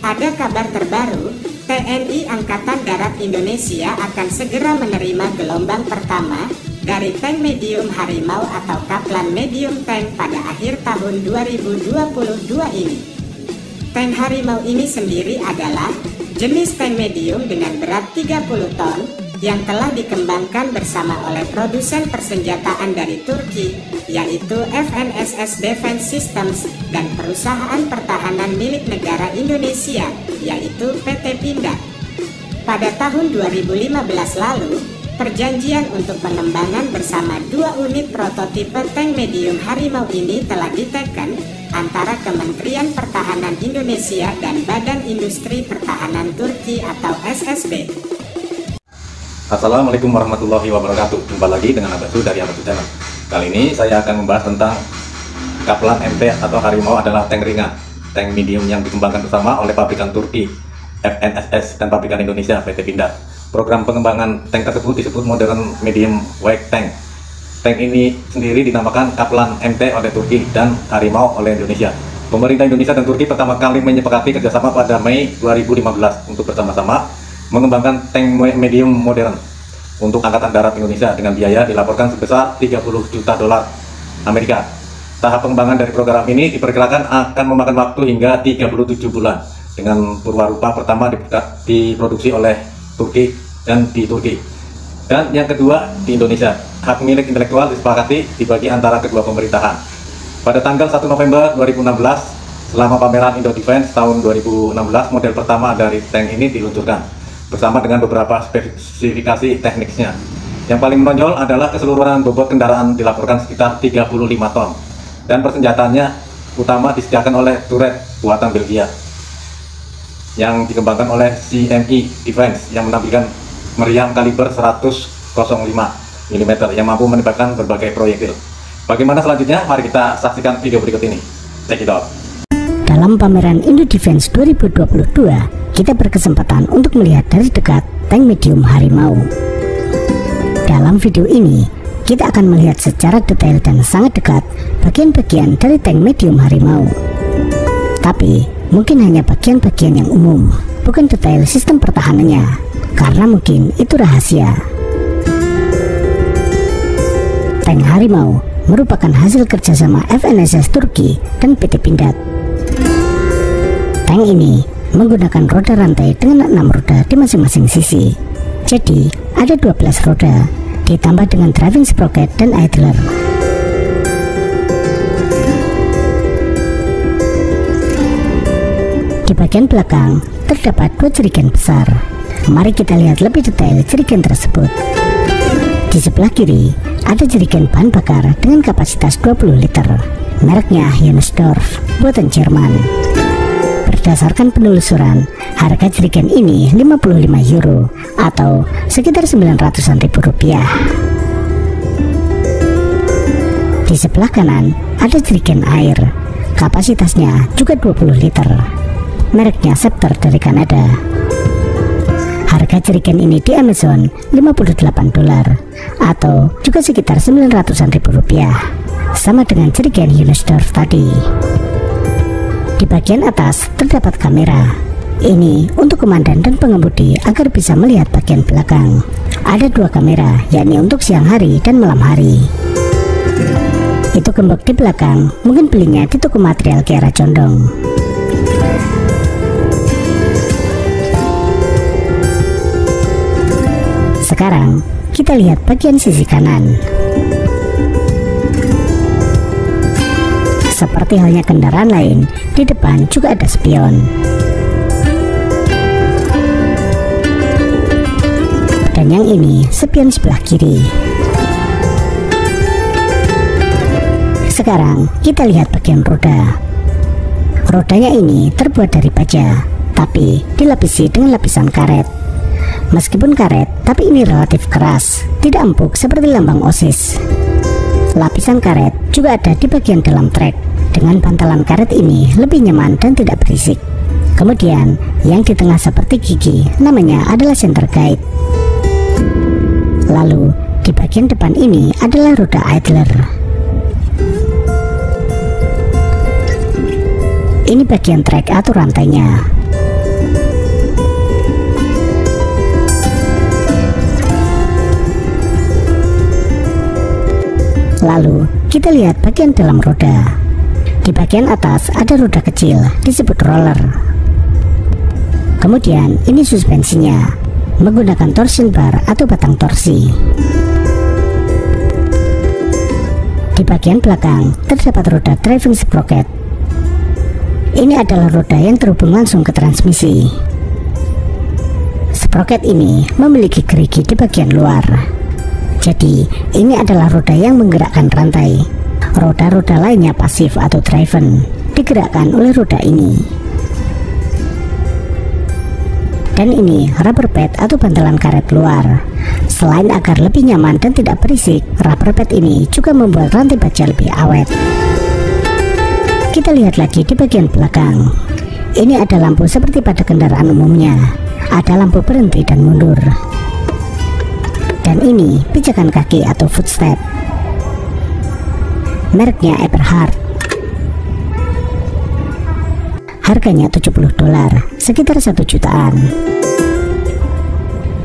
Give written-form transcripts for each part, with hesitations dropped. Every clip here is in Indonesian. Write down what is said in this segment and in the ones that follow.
Ada kabar terbaru, TNI Angkatan Darat Indonesia akan segera menerima gelombang pertama dari tank medium Harimau atau Kaplan Medium Tank pada akhir tahun 2022 ini. Tank Harimau ini sendiri adalah jenis tank medium dengan berat 30 ton yang telah dikembangkan bersama oleh produsen persenjataan dari Turki, yaitu FNSS Defense Systems, dan perusahaan pertahanan milik negara Indonesia, yaitu PT Pindad. Pada tahun 2015 lalu, perjanjian untuk pengembangan bersama 2 unit prototipe tank medium Harimau ini telah diteken antara Kementerian Pertahanan Indonesia dan Badan Industri Pertahanan Turki atau SSB. Assalamualaikum warahmatullahi wabarakatuh. Jumpa lagi dengan Abatu dari Abatu Channel. Kali ini saya akan membahas tentang Kaplan MT atau Harimau adalah tank ringan, tank medium yang dikembangkan bersama oleh pabrikan Turki FNSS dan pabrikan Indonesia PT Pindad. Program pengembangan tank tersebut disebut Modern Medium Weight Tank. Tank ini sendiri dinamakan Kaplan MT oleh Turki dan Harimau oleh Indonesia. Pemerintah Indonesia dan Turki pertama kali menyepakati kerjasama pada Mei 2015 untuk bersama-sama mengembangkan tank medium modern untuk Angkatan Darat Indonesia dengan biaya dilaporkan sebesar 30 juta dolar Amerika. Tahap pengembangan dari program ini diperkirakan akan memakan waktu hingga 37 bulan dengan purwarupa pertama diproduksi oleh Turki dan di Turki, dan yang kedua di Indonesia. Hak milik intelektual disepakati dibagi antara kedua pemerintahan. Pada tanggal 1 November 2016, selama pameran Indo Defense tahun 2016, model pertama dari tank ini diluncurkan bersama dengan beberapa spesifikasi tekniknya. Yang paling menonjol adalah keseluruhan bobot kendaraan dilaporkan sekitar 35 ton, dan persenjataannya utama disediakan oleh turret buatan Belgia yang dikembangkan oleh CMI Defense yang menampilkan meriam kaliber 105 mm yang mampu menembakkan berbagai proyektil. Bagaimana selanjutnya? Mari kita saksikan video berikut ini. Check it out. Dalam pameran Indo Defense 2022, kita berkesempatan untuk melihat dari dekat tank medium Harimau. Dalam video ini, kita akan melihat secara detail dan sangat dekat bagian-bagian dari tank medium Harimau. Tapi, mungkin hanya bagian-bagian yang umum, bukan detail sistem pertahanannya, karena mungkin itu rahasia. Tank Harimau merupakan hasil kerjasama FNSS Turki dan PT Pindad. Tank ini menggunakan roda rantai dengan 6 roda di masing-masing sisi. Jadi, ada 12 roda, ditambah dengan driving sprocket dan idler. Di bagian belakang, terdapat 2 jerigen besar. Mari kita lihat lebih detail jerigen tersebut. Di sebelah kiri, ada jerigen bahan bakar dengan kapasitas 20 liter. Mereknya Hennigsdorf, buatan Jerman. Berdasarkan penelusuran, harga jerigen ini 55 euro atau sekitar 900-an ribu rupiah. Di sebelah kanan ada jerigen air, kapasitasnya juga 20 liter. Mereknya Scepter dari Kanada. Harga jerigen ini di Amazon 58 dolar atau juga sekitar 900-an ribu rupiah, sama dengan jerigen Hennigsdorf tadi. Di bagian atas terdapat kamera. Ini untuk komandan dan pengemudi agar bisa melihat bagian belakang. Ada 2 kamera, yakni untuk siang hari dan malam hari. Itu gembok di belakang, mungkin belinya di toko material Kiara Condong. Sekarang kita lihat bagian sisi kanan. Seperti halnya kendaraan lain, di depan juga ada spion. Dan yang ini spion sebelah kiri. Sekarang kita lihat bagian roda. Rodanya ini terbuat dari baja, tapi dilapisi dengan lapisan karet. Meskipun karet, tapi ini relatif keras, tidak empuk seperti lambang OSIS. Lapisan karet juga ada di bagian dalam trek. Dengan bantalan karet ini lebih nyaman dan tidak berisik. Kemudian, yang di tengah seperti gigi, namanya adalah center guide. Lalu, di bagian depan ini adalah roda idler. Ini bagian trek atau rantainya. Lalu kita lihat bagian dalam roda. Di bagian atas ada roda kecil disebut roller. Kemudian ini suspensinya menggunakan torsion bar atau batang torsi. Di bagian belakang terdapat roda driving sprocket. Ini adalah roda yang terhubung langsung ke transmisi. Sprocket ini memiliki gerigi di bagian luar. Jadi ini adalah roda yang menggerakkan rantai. Roda-roda lainnya pasif atau driven, digerakkan oleh roda ini. Dan ini rubber pad atau bantalan karet luar. Selain agar lebih nyaman dan tidak berisik, rubber pad ini juga membuat rantai baja lebih awet. Kita lihat lagi di bagian belakang. Ini ada lampu seperti pada kendaraan umumnya. Ada lampu berhenti dan mundur. Dan ini pijakan kaki atau footstep. Mereknya Eberhard. Harganya $70, sekitar 1 jutaan.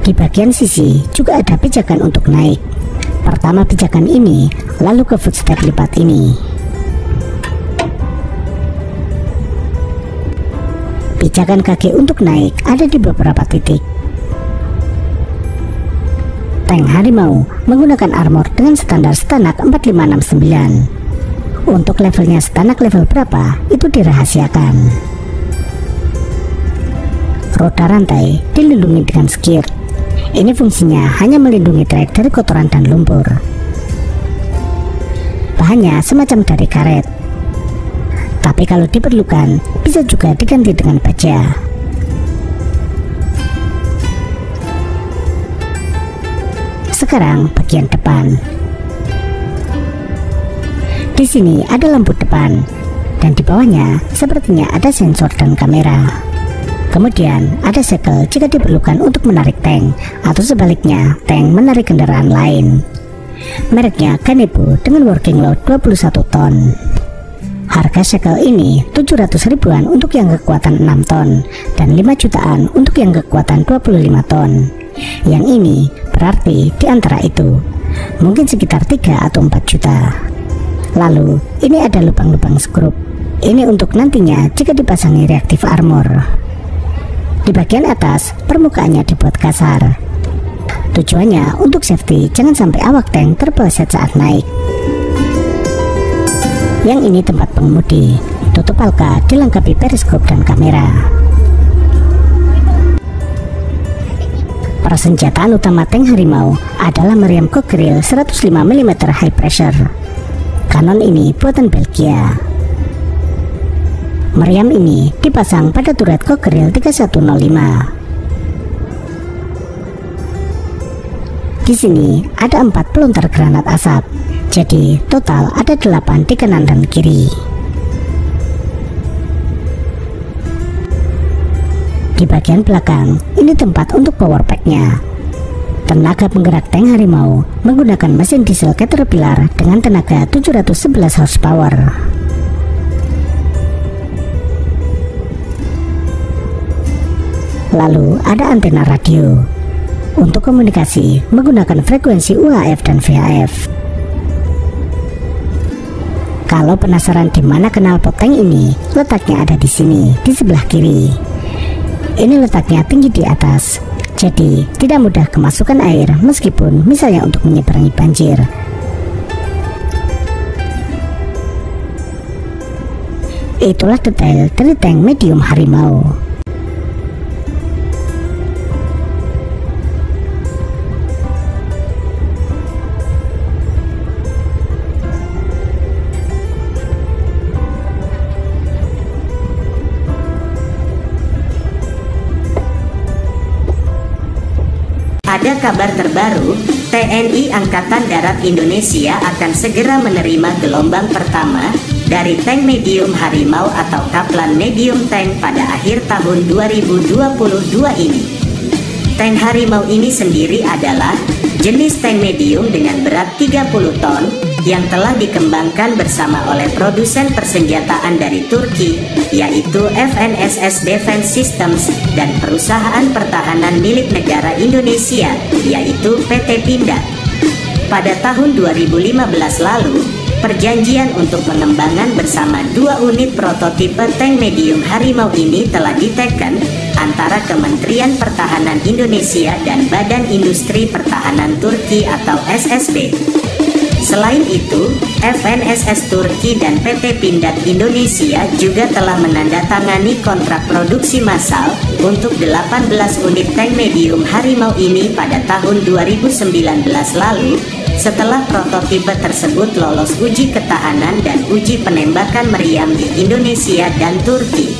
Di bagian sisi juga ada pijakan untuk naik. Pertama pijakan ini, lalu ke footstep lipat ini. Pijakan kaki untuk naik ada di beberapa titik. Tank Harimau menggunakan armor dengan standar Stanak 4569. Untuk levelnya Stanak level berapa itu dirahasiakan. Roda rantai dilindungi dengan skirt. Ini fungsinya hanya melindungi trek dari kotoran dan lumpur. Bahannya semacam dari karet, tapi kalau diperlukan bisa juga diganti dengan baja. Sekarang bagian depan. Di sini ada lampu depan, dan di bawahnya sepertinya ada sensor dan kamera. Kemudian ada segel jika diperlukan untuk menarik tank, atau sebaliknya tank menarik kendaraan lain. Mereknya Kanebo dengan working load 21 ton. Harga segel ini 700 ribuan untuk yang kekuatan 6 ton, dan 5 jutaan untuk yang kekuatan 25 ton. Yang ini berarti di antara itu, mungkin sekitar 3 atau 4 juta. Lalu ini ada lubang-lubang skrup. Ini untuk nantinya jika dipasangi reaktif armor. Di bagian atas permukaannya dibuat kasar. Tujuannya untuk safety, jangan sampai awak tank terpeleset saat naik. Yang ini tempat pengemudi. Tutup palka dilengkapi periskop dan kamera. Persenjataan utama tank Harimau adalah meriam Cockerill 105 mm high pressure. Kanon ini buatan Belgia. Meriam ini dipasang pada turret Cockerill 3105. Di sini ada 4 pelontar granat asap. Jadi total ada 8 di kanan dan kiri. Di bagian belakang ini tempat untuk power pack-nya. Tenaga penggerak tank Harimau menggunakan mesin diesel Caterpillar dengan tenaga 711 horsepower. Lalu ada antena radio untuk komunikasi menggunakan frekuensi UHF dan VHF. Kalau penasaran di mana knalpot tank ini, letaknya ada di sini, di sebelah kiri. Ini letaknya tinggi di atas, jadi tidak mudah kemasukan air meskipun misalnya untuk menyeberangi banjir. Itulah detail dari tank medium Harimau. Ada kabar terbaru, TNI Angkatan Darat Indonesia akan segera menerima gelombang pertama dari tank medium Harimau atau Kaplan Medium Tank pada akhir tahun 2022 ini. Tank Harimau ini sendiri adalah jenis tank medium dengan berat 30 ton yang telah dikembangkan bersama oleh produsen persenjataan dari Turki, yaitu FNSS Defense Systems, dan perusahaan pertahanan milik negara Indonesia, yaitu PT Pindad. Pada tahun 2015 lalu, perjanjian untuk pengembangan bersama 2 unit prototipe tank medium Harimau ini telah diteken antara Kementerian Pertahanan Indonesia dan Badan Industri Pertahanan Turki atau SSB. Selain itu, FNSS Turki dan PT Pindad Indonesia juga telah menandatangani kontrak produksi massal untuk 18 unit tank medium Harimau ini pada tahun 2019 lalu, setelah prototipe tersebut lolos uji ketahanan dan uji penembakan meriam di Indonesia dan Turki.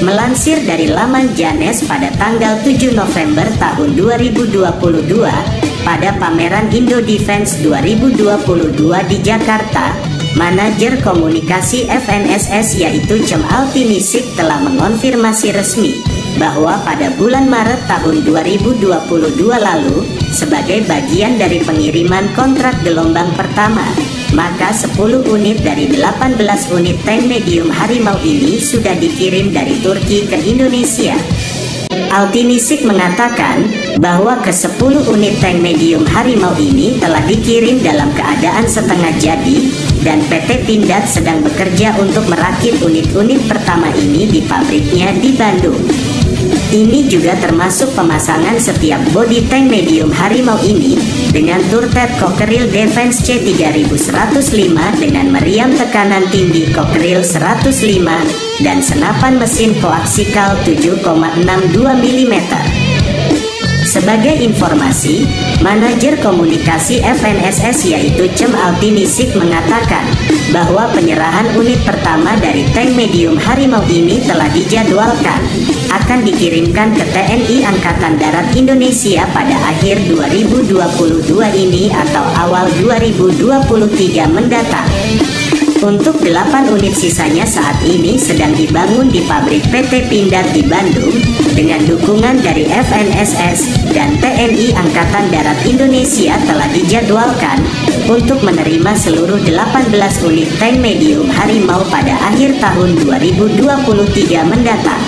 Melansir dari laman Janes pada tanggal 7 November tahun 2022, pada pameran Indo Defense 2022 di Jakarta, manajer komunikasi FNSS yaitu Cem Altinisik telah mengonfirmasi resmi bahwa pada bulan Maret tahun 2022 lalu, sebagai bagian dari pengiriman kontrak gelombang pertama, maka 10 unit dari 18 unit tank medium Harimau ini sudah dikirim dari Turki ke Indonesia. Altinisik mengatakan bahwa ke-10 unit tank medium Harimau ini telah dikirim dalam keadaan setengah jadi dan PT Pindad sedang bekerja untuk merakit unit-unit pertama ini di pabriknya di Bandung. Ini juga termasuk pemasangan setiap bodi tank medium Harimau ini dengan turret Cockerill Defense C3105 dengan meriam tekanan tinggi Cockerill 105 dan senapan mesin koaksikal 7,62 mm. Sebagai informasi, manajer komunikasi FNSS yaitu Cem Altinisik mengatakan bahwa penyerahan unit pertama dari tank medium Harimau ini telah dijadwalkan akan dikirimkan ke TNI Angkatan Darat Indonesia pada akhir 2022 ini atau awal 2023 mendatang. Untuk 8 unit sisanya saat ini sedang dibangun di pabrik PT Pindad di Bandung dengan dukungan dari FNSS dan TNI Angkatan Darat Indonesia telah dijadwalkan untuk menerima seluruh 18 unit tank medium Harimau pada akhir tahun 2023 mendatang.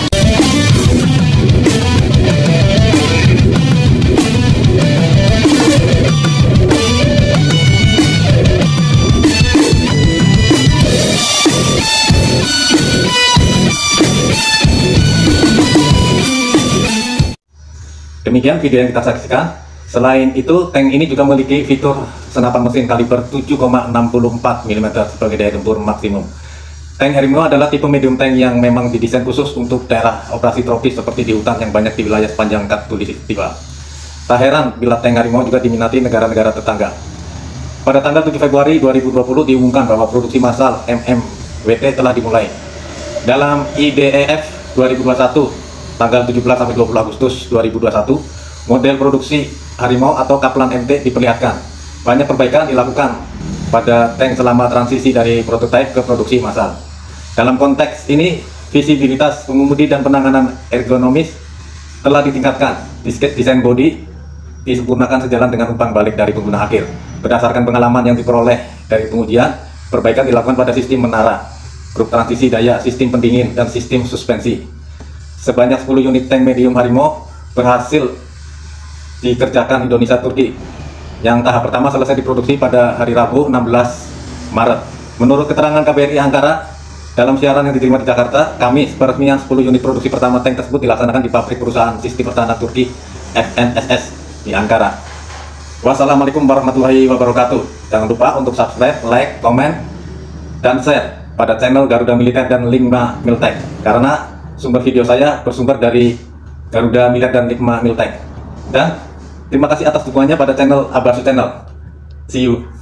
Demikian video yang kita saksikan. Selain itu, tank ini juga memiliki fitur senapan mesin kaliber 7,64 mm sebagai daya tempur maksimum. Tank Harimau adalah tipe medium tank yang memang didesain khusus untuk daerah operasi tropis seperti di hutan yang banyak di wilayah sepanjang Katulistiwa. Tak heran bila tank Harimau juga diminati negara-negara tetangga. Pada tanggal 7 Februari 2020 diumumkan bahwa produksi massal MMWT telah dimulai. Dalam IDEF 2021 tanggal 17-20 Agustus 2021, model produksi Harimau atau Kaplan MT diperlihatkan. Banyak perbaikan dilakukan pada tank selama transisi dari prototipe ke produksi massal. Dalam konteks ini, visibilitas pengemudi dan penanganan ergonomis telah ditingkatkan. Desain bodi disempurnakan sejalan dengan umpan balik dari pengguna akhir. Berdasarkan pengalaman yang diperoleh dari pengujian, perbaikan dilakukan pada sistem menara, grup transisi daya, sistem pendingin, dan sistem suspensi. Sebanyak 10 unit tank medium Harimau berhasil dikerjakan Indonesia Turki, yang tahap pertama selesai diproduksi pada hari Rabu 16 Maret. Menurut keterangan KBRI Ankara dalam siaran yang diterima di Jakarta, Kamis, peresmian 10 unit produksi pertama tank tersebut dilaksanakan di pabrik perusahaan sistem pertahanan Turki FNSS di Ankara. Wassalamualaikum warahmatullahi wabarakatuh. Jangan lupa untuk subscribe, like, komen, dan share pada channel Garuda Militer dan Ligma Miltech, karena sumber video saya bersumber dari Garuda Militer dan Ligma Miltech. Dan terima kasih atas dukungannya pada channel Abasu Channel. See you.